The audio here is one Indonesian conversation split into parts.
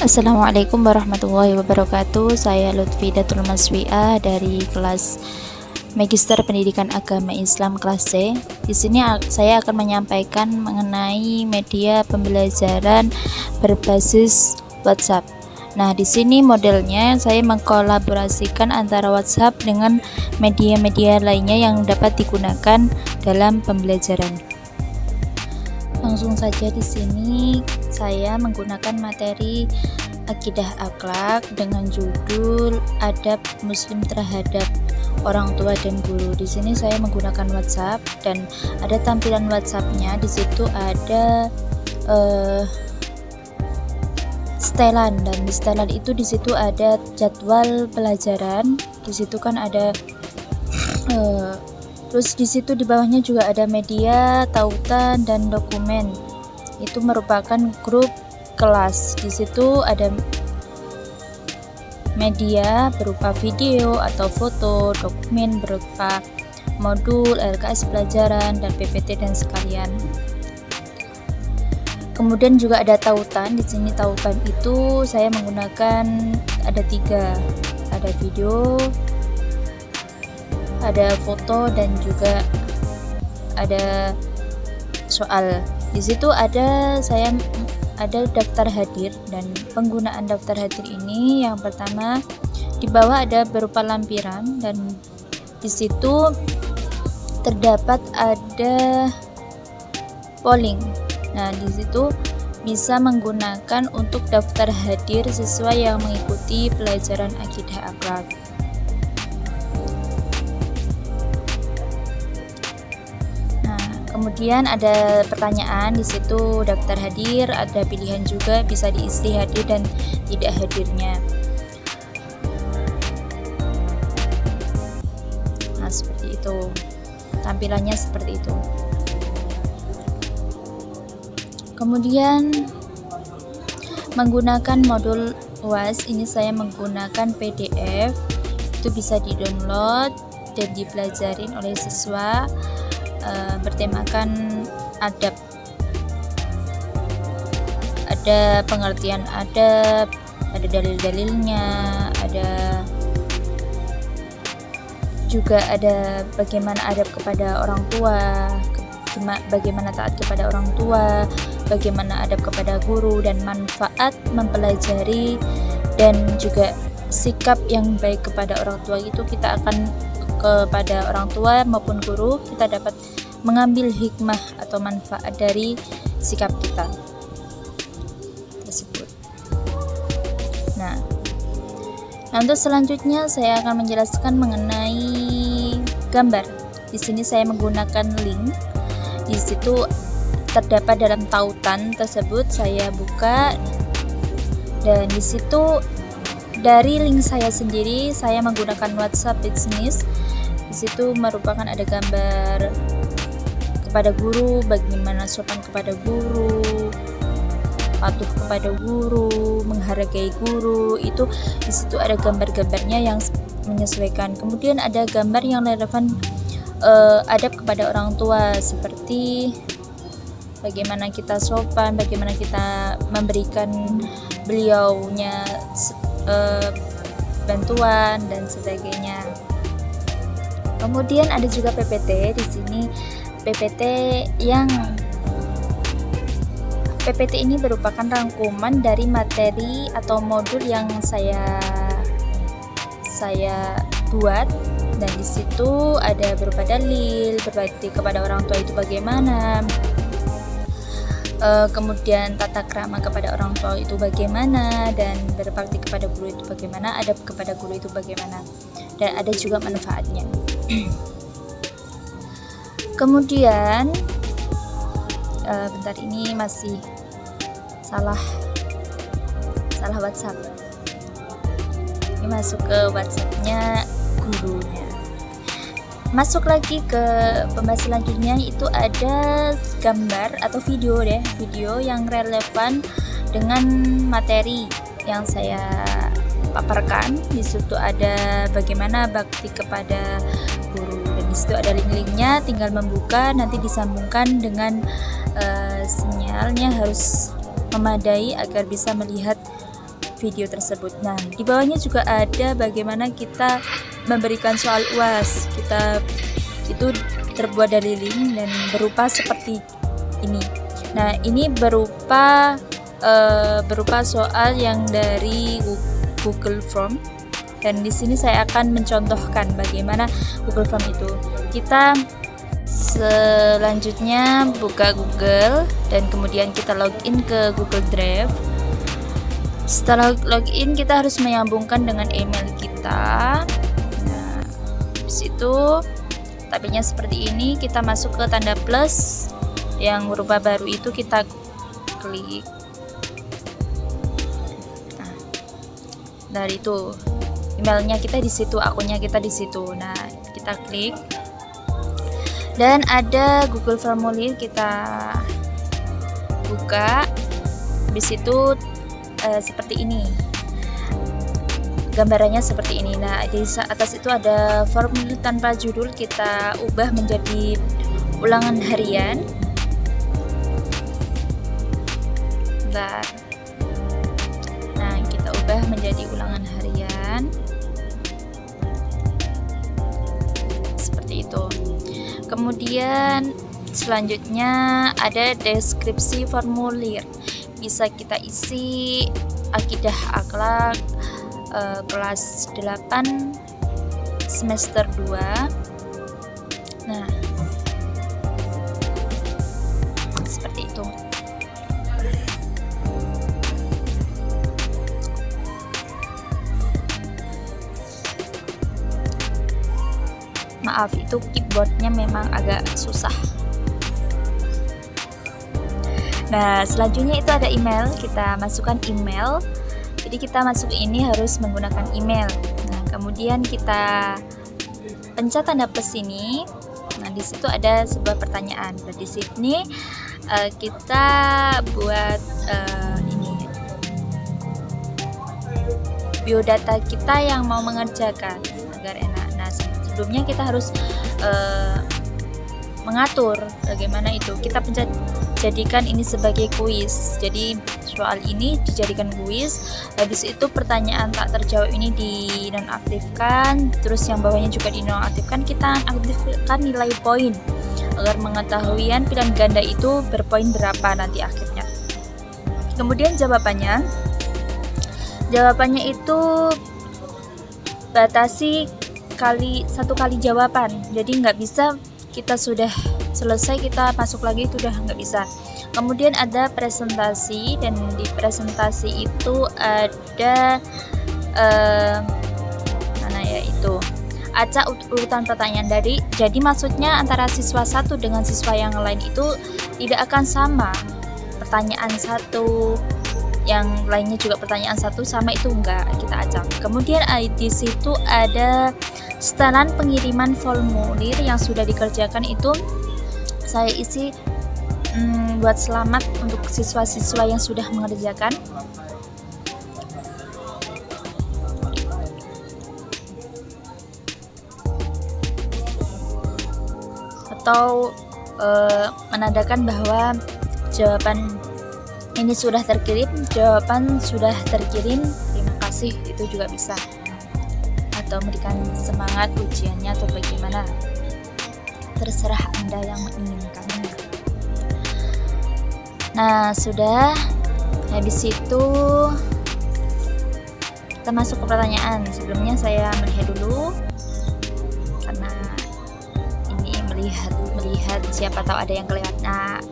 Assalamualaikum warahmatullahi wabarakatuh. Saya Lutfi Datul Maswiah dari kelas Magister Pendidikan Agama Islam kelas C. Di sini saya akan menyampaikan mengenai media pembelajaran berbasis WhatsApp. Nah, di sini modelnya saya mengkolaborasikan antara WhatsApp dengan media-media lainnya yang dapat digunakan dalam pembelajaran. Langsung saja di sini saya menggunakan materi akidah akhlak dengan judul adab muslim terhadap orang tua dan guru. Di sini saya menggunakan WhatsApp dan ada tampilan WhatsApp-nya. Di situ ada setelan, dan di setelan itu di situ ada jadwal pelajaran. Di situ kan ada terus di situ di bawahnya juga ada media, tautan, dan dokumen. Itu merupakan grup kelas. Di situ ada media berupa video atau foto, dokumen berupa modul, LKS pelajaran, dan PPT dan sekalian. Kemudian juga ada tautan. Di sini tautan itu saya menggunakan ada 3, ada video, ada foto, dan juga ada soal. Di situ ada daftar hadir, dan penggunaan daftar hadir ini yang pertama di bawah ada berupa lampiran, dan di situ terdapat ada polling. Nah, di situ bisa menggunakan untuk daftar hadir sesuai yang mengikuti pelajaran akidah akhlak. Kemudian ada pertanyaan di situ, daftar hadir, ada pilihan juga bisa diisi hadir dan tidak hadirnya. Nah, seperti itu. Tampilannya seperti itu. Kemudian menggunakan modul UAS, ini saya menggunakan PDF. Itu bisa di-download dan dipelajarin oleh siswa. Bertemakan adab, ada pengertian adab, ada dalil-dalilnya, ada juga ada bagaimana adab kepada orang tua, bagaimana taat kepada orang tua, bagaimana adab kepada guru, dan manfaat mempelajari, dan juga sikap yang baik kepada orang tua. Itu kita akan kepada orang tua maupun guru, kita dapat mengambil hikmah atau manfaat dari sikap kita tersebut. Nah, untuk selanjutnya saya akan menjelaskan mengenai gambar. Di sini saya menggunakan link. Di situ terdapat dalam tautan tersebut, saya buka, dan di situ dari link saya sendiri saya menggunakan WhatsApp Business. Di situ merupakan ada gambar kepada guru, bagaimana sopan kepada guru, patuh kepada guru, menghargai guru. Itu di situ ada gambar-gambarnya yang menyesuaikan. Kemudian ada gambar yang relevan adab kepada orang tua, seperti bagaimana kita sopan, bagaimana kita memberikan beliaunya bantuan dan sebagainya. Kemudian ada juga PPT. Di sini PPT ini merupakan rangkuman dari materi atau modul yang saya buat, dan di situ ada berupa dalil, berbakti kepada orang tua itu bagaimana, kemudian tata krama kepada orang tua itu bagaimana, dan berbakti kepada guru itu bagaimana, adab kepada guru itu bagaimana, dan ada juga manfaatnya. Kemudian bentar, ini masih salah WhatsApp. Ini masuk ke WhatsApp-nya gurunya. Masuk lagi ke pembahasan selanjutnya, itu ada gambar atau video yang relevan dengan materi yang saya paparkan. Di situ ada bagaimana bakti kepada guru, dan di situ ada link-linknya, tinggal membuka, nanti disambungkan dengan sinyalnya harus memadai agar bisa melihat video tersebut. Nah, di bawahnya juga ada bagaimana kita memberikan soal UAS. Kita itu terbuat dari link dan berupa seperti ini. Nah, ini berupa soal yang dari Google Form, dan di sini saya akan mencontohkan bagaimana Google Form itu. Kita selanjutnya buka Google dan kemudian kita login ke Google Drive. Setelah login, kita harus menyambungkan dengan email kita. Nah, habis itu tabelnya seperti ini, kita masuk ke tanda plus yang berupa baru itu, kita klik. Nah, dari itu emailnya kita di situ, akunnya kita di situ. Nah, kita klik dan ada Google Formulir, kita buka. Di situ seperti ini, gambarannya seperti ini. Nah, di atas itu ada formulir tanpa judul, kita ubah menjadi ulangan harian. Bentar. Nah, kita ubah menjadi ulangan harian seperti itu. Kemudian selanjutnya ada deskripsi formulir, bisa kita isi akidah akhlak kelas 8 semester 2. Nah, seperti itu. Maaf, itu keyboardnya memang agak susah. Nah, selanjutnya itu ada email, kita masukkan email. Jadi kita masuk ini harus menggunakan email. Nah, kemudian kita pencet tanda plus ini. Nah, di situ ada sebuah pertanyaan. Dan di sini kita buat ini biodata kita yang mau mengerjakan agar enak. Nah, sebelumnya kita harus mengatur bagaimana itu. Kita pencet jadikan ini sebagai kuis. Jadi soal ini dijadikan kuis. Habis itu pertanyaan tak terjawab ini dinonaktifkan. Terus yang bawahnya juga dinonaktifkan. Kita aktifkan nilai poin agar mengetahui pilihan ganda itu berpoin berapa nanti akhirnya. Kemudian jawabannya itu batasi satu kali jawaban. Jadi nggak bisa kita sudah selesai kita masuk lagi, itu udah nggak bisa. Kemudian ada presentasi, dan di presentasi itu ada mana ya, itu acak urutan pertanyaan. Jadi maksudnya antara siswa satu dengan siswa yang lain itu tidak akan sama. Pertanyaan satu, yang lainnya juga pertanyaan satu sama, itu enggak, kita acak. Kemudian di situ ada setelan pengiriman formulir yang sudah dikerjakan, itu saya isi buat selamat untuk siswa-siswa yang sudah mengerjakan. Atau menandakan bahwa jawaban ini sudah terkirim, jawaban sudah terkirim, terima kasih, itu juga bisa. Atau memberikan semangat ujiannya atau bagaimana, terserah Anda yang menginginkannya. Nah, sudah. Habis itu kita masuk ke pertanyaan. Sebelumnya saya melihat dulu, karena ini melihat siapa tahu ada yang kelewat. Nah,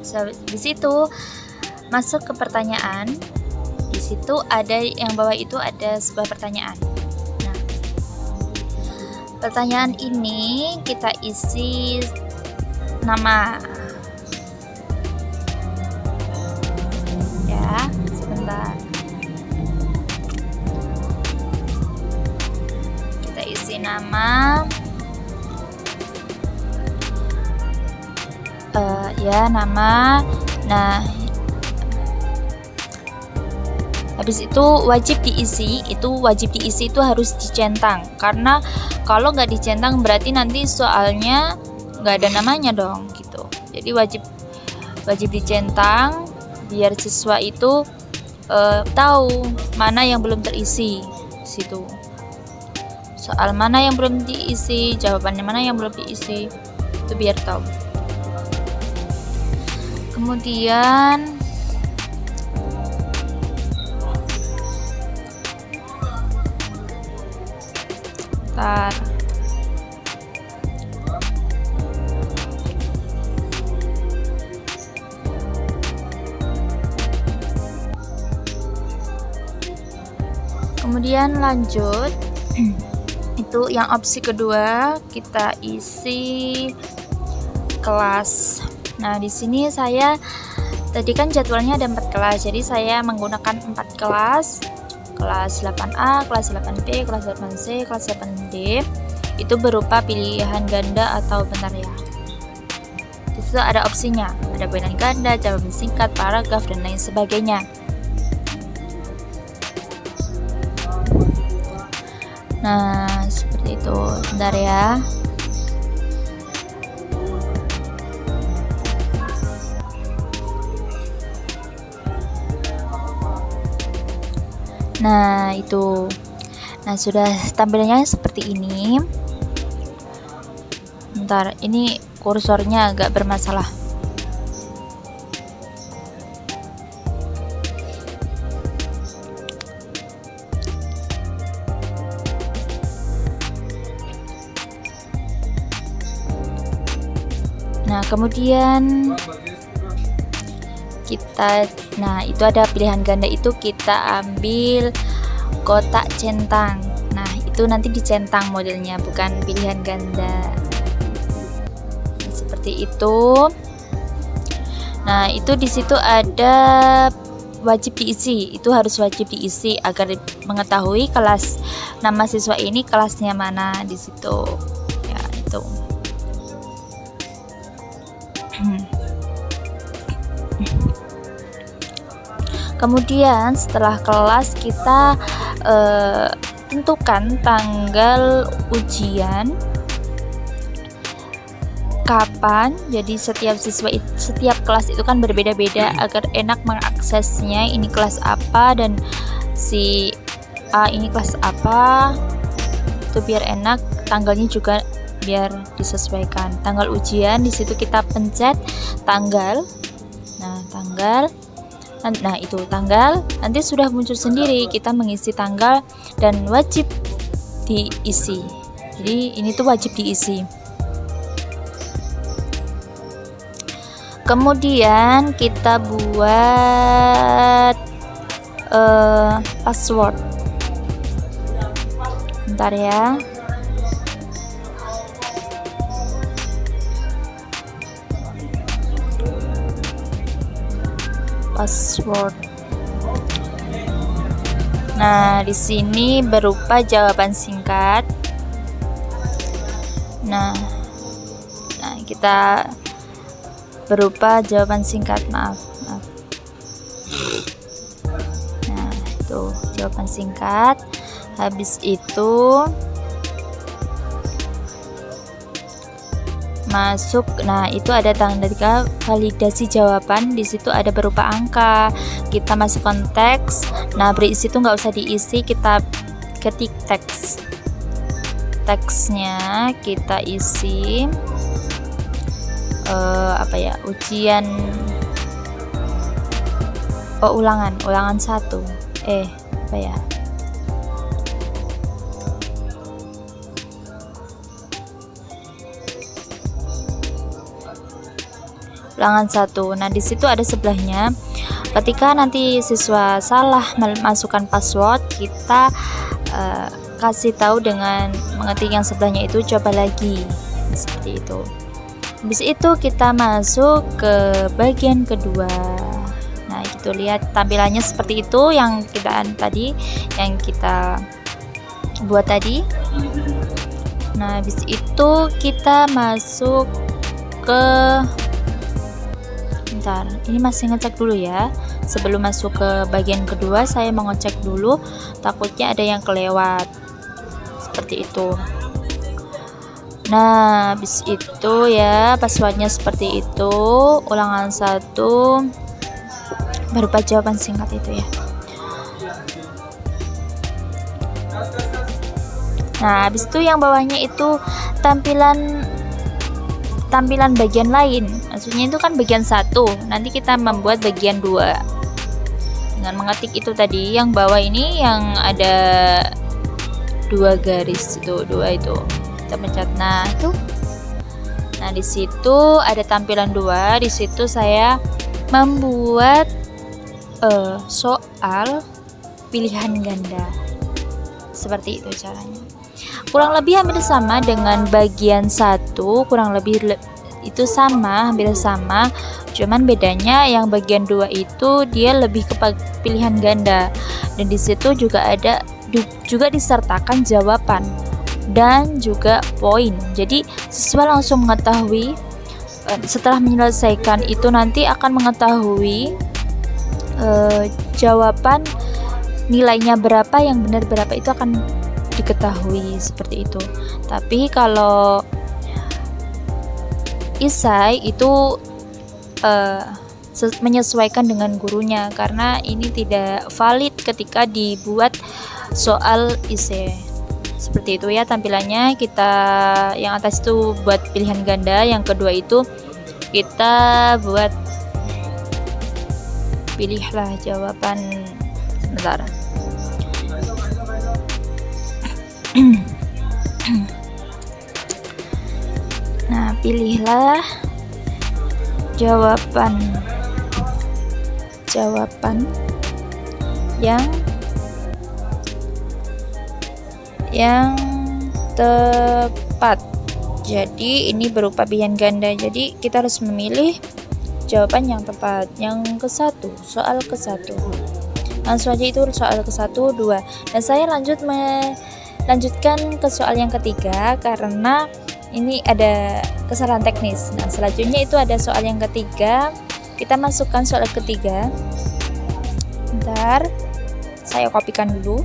di situ masuk ke pertanyaan. Di situ ada yang bawah itu ada sebuah pertanyaan. Nah, pertanyaan ini kita isi nama. Ya, sebentar. Kita isi nama. Nama. Nah, habis itu wajib diisi. Wajib diisi itu harus dicentang, karena kalau nggak dicentang berarti nanti soalnya nggak ada namanya dong gitu. Jadi wajib dicentang biar siswa itu tahu mana yang belum terisi di situ. Soal mana yang belum diisi, jawabannya mana yang belum diisi, itu biar tahu. Kemudian lanjut itu yang opsi kedua, kita isi kelas. Nah, di sini saya tadi kan jadwalnya ada 4 kelas, jadi saya menggunakan 4 kelas 8A, kelas 8B, kelas 8C, kelas 8D. Itu berupa pilihan ganda atau bentar ya. Di situ ada opsinya, ada pilihan ganda, jawaban singkat, paragraf, dan lain sebagainya. Nah, seperti itu. Bentar ya. Nah, itu. Nah, sudah tampilannya seperti ini. Bentar, ini kursornya agak bermasalah. Nah, kemudian nah itu ada pilihan ganda, itu kita ambil kotak centang. Nah, itu nanti dicentang modelnya, bukan pilihan ganda. Seperti itu. Nah, itu di situ ada wajib diisi, itu harus wajib diisi agar mengetahui kelas nama siswa ini kelasnya mana di situ. Ya, itu. Kemudian setelah kelas kita tentukan tanggal ujian, kapan. Jadi setiap kelas itu kan berbeda-beda agar enak mengaksesnya. Ini kelas apa dan si A ini kelas apa, itu biar enak. Tanggalnya juga biar disesuaikan. Tanggal ujian di situ kita pencet tanggal. Nah, itu tanggal, nanti sudah muncul sendiri, kita mengisi tanggal dan wajib diisi. Jadi ini tuh wajib diisi. Kemudian kita buat password. Bentar ya. Password. Nah, di sini berupa jawaban singkat. Nah, kita berupa jawaban singkat, maaf. Nah, itu jawaban singkat. Habis itu masuk. Nah, itu ada tanda validasi jawaban. Di situ ada berupa angka. Kita masukkan teks. Nah, berisi itu nggak usah diisi, kita ketik teksnya kita isi ujian ulangan 1 ulangan 1. Nah, di situ ada sebelahnya. Ketika nanti siswa salah memasukkan password, kita kasih tahu dengan mengetik yang sebelahnya itu coba lagi, seperti itu. Habis itu kita masuk ke bagian kedua. Nah, itu lihat tampilannya seperti itu yang kita buat tadi. Nah, habis itu kita masuk ke ini masih ngecek dulu ya. Sebelum masuk ke bagian kedua, saya mau ngecek dulu, takutnya ada yang kelewat. Seperti itu. Nah, habis itu ya passwordnya seperti itu. Ulangan 1 berupa jawaban singkat itu ya. Nah, habis itu yang bawahnya itu tampilan bagian lain. Maksudnya itu kan bagian 1. Nanti kita membuat bagian 2 dengan mengetik itu tadi. Yang bawah ini yang ada 2 garis itu, 2 itu. Kita pencet. Nah, itu. Nah, di situ ada tampilan 2. Di situ saya membuat soal pilihan ganda. Seperti itu caranya. Kurang lebih hampir sama dengan bagian 1, kurang lebih itu sama, hampir sama. Cuman bedanya yang bagian 2 itu dia lebih ke pilihan ganda. Dan di situ juga disertakan jawaban dan juga poin. Jadi siswa langsung mengetahui setelah menyelesaikan itu nanti akan mengetahui jawaban nilainya berapa, yang benar berapa itu akan diketahui seperti itu. Tapi kalau isai itu menyesuaikan dengan gurunya, karena ini tidak valid ketika dibuat soal isai. Seperti itu ya tampilannya. Kita yang atas itu buat pilihan ganda, yang kedua itu kita buat pilihlah jawaban. Sebentar. Nah, pilihlah jawaban yang tepat. Jadi ini berupa pilihan ganda. Jadi kita harus memilih jawaban yang tepat. Yang ke-1, soal ke-1. Langsung aja itu soal ke-1, 2. Dan saya lanjutkan ke soal yang ketiga karena ini ada kesalahan teknis. Nah, selanjutnya itu ada soal yang ketiga. Kita masukkan soal ketiga. Bentar, saya kopikan dulu.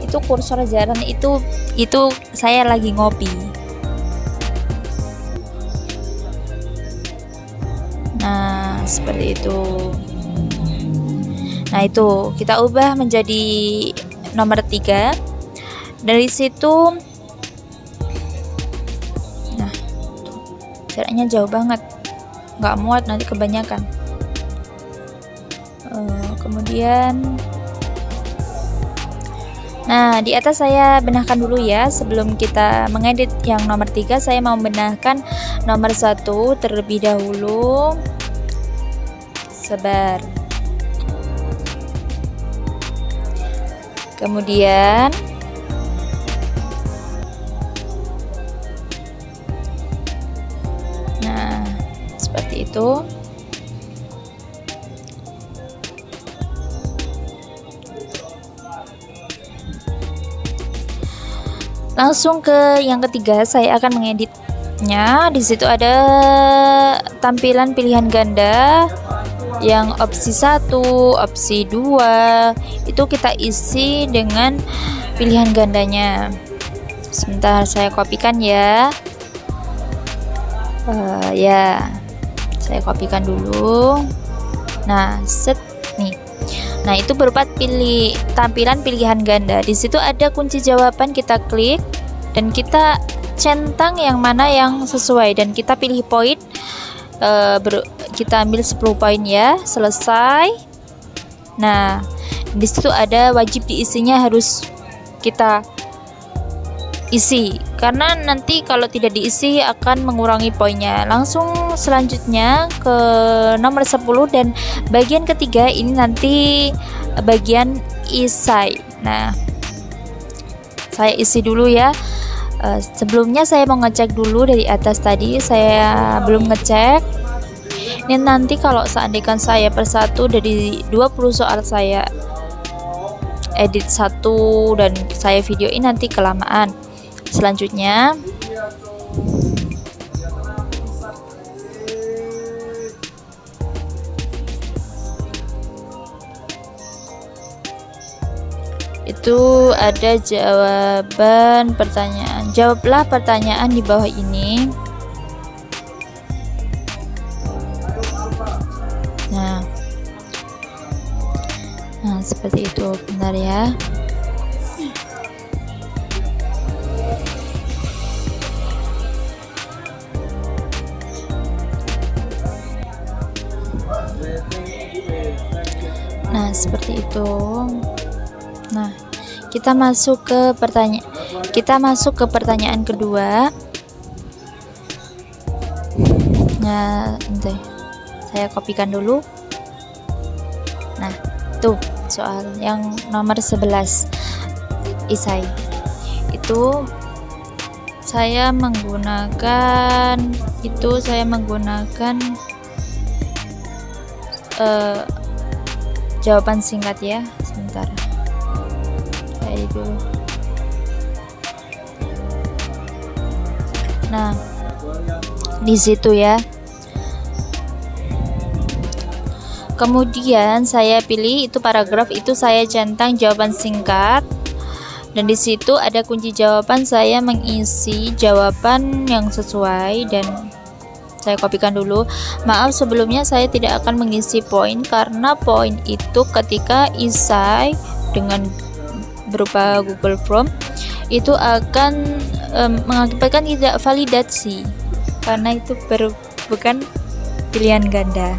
Itu kursor jalan itu saya lagi ngopi. Nah, seperti itu. Nah, itu kita ubah menjadi nomor 3. Dari situ, nah, jaraknya jauh banget, nggak muat nanti kebanyakan. Kemudian, nah, di atas saya benahkan dulu ya. Sebelum kita mengedit yang nomor 3, saya mau benahkan nomor 1 terlebih dahulu. Sebar. Kemudian nah, seperti itu. Langsung ke yang ketiga, saya akan mengeditnya. Di situ ada tampilan pilihan ganda. Yang opsi 1, opsi 2 itu kita isi dengan pilihan gandanya. Sebentar, saya kopikan ya. Ya, saya kopikan dulu. Nah, set nih. Nah, itu berupa tampilan pilihan ganda. Di situ ada kunci jawaban, kita klik dan kita centang yang mana yang sesuai dan kita pilih poin. Kita ambil 10 poin ya, selesai. Nah, di situ ada wajib diisinya, harus kita isi karena nanti kalau tidak diisi akan mengurangi poinnya. Langsung selanjutnya ke nomor 10 dan bagian ketiga ini nanti bagian isai. Nah, saya isi dulu ya. Sebelumnya saya mau ngecek dulu dari atas tadi, saya belum ngecek. Ini nanti kalau seandainya saya persatu dari 20 soal saya edit 1 dan saya videoin nanti kelamaan. Selanjutnya itu ada jawaban pertanyaan. Jawablah pertanyaan di bawah ini. Nah, seperti itu. Bentar ya. Nah, seperti itu. Nah, kita masuk ke pertanyaan kedua. Nah, bentar. Saya kopikan dulu. Nah, tuh soal yang nomor 11 isai. Itu saya menggunakan jawaban singkat ya. Sebentar. Kayak dulu. Nah, di situ ya. Kemudian saya pilih itu paragraf, itu saya centang jawaban singkat, dan di situ ada kunci jawaban. Saya mengisi jawaban yang sesuai dan saya kopikan dulu. Maaf sebelumnya saya tidak akan mengisi poin, karena poin itu ketika isai dengan berupa Google Form itu akan mengakibatkan tidak validasi, karena itu bukan pilihan ganda.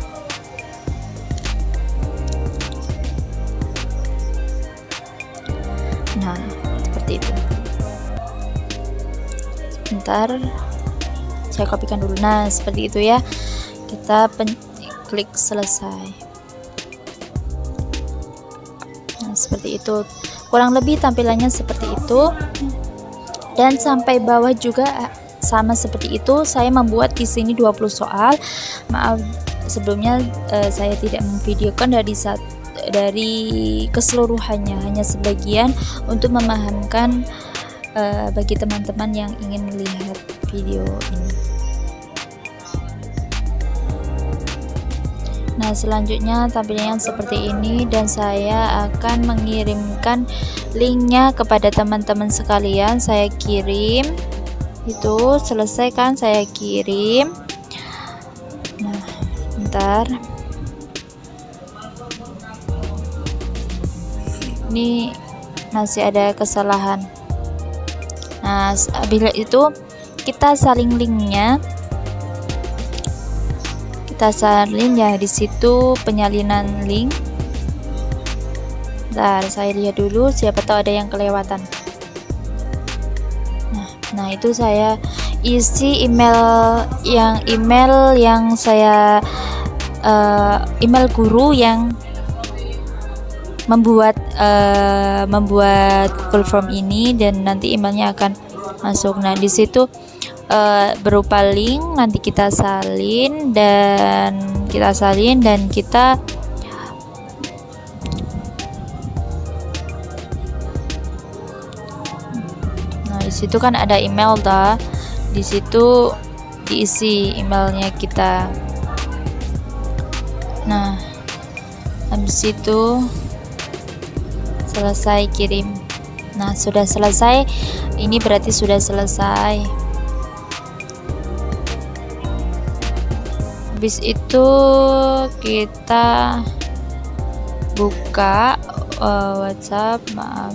Nah, seperti itu. Sebentar, saya kopikan dulu. Nah, seperti itu ya. Kita klik selesai. Nah, seperti itu. Kurang lebih tampilannya seperti itu. Dan sampai bawah juga sama seperti itu. Saya membuat di sini 20 soal. Maaf sebelumnya saya tidak memvideokan dari keseluruhannya, hanya sebagian untuk memahamkan bagi teman-teman yang ingin melihat video ini. Nah, selanjutnya tampilannya seperti ini, dan saya akan mengirimkan linknya kepada teman-teman sekalian. Saya kirim, itu selesai kan, saya kirim. Nah, bentar. Ini masih ada kesalahan. Nah, bila itu kita saling linknya, kita salin ya, di situ penyalinan link. Bentar, saya lihat dulu, siapa tahu ada yang kelewatan. Nah, itu saya isi email yang saya email guru yang membuat Google Form ini, dan nanti emailnya akan masuk. Nah, di situ berupa link, nanti kita salin dan kita nah, di situ kan ada email dah, di situ diisi emailnya kita. Nah, habis itu selesai kirim. Nah, sudah selesai, ini berarti sudah selesai. Habis itu kita buka WhatsApp, maaf.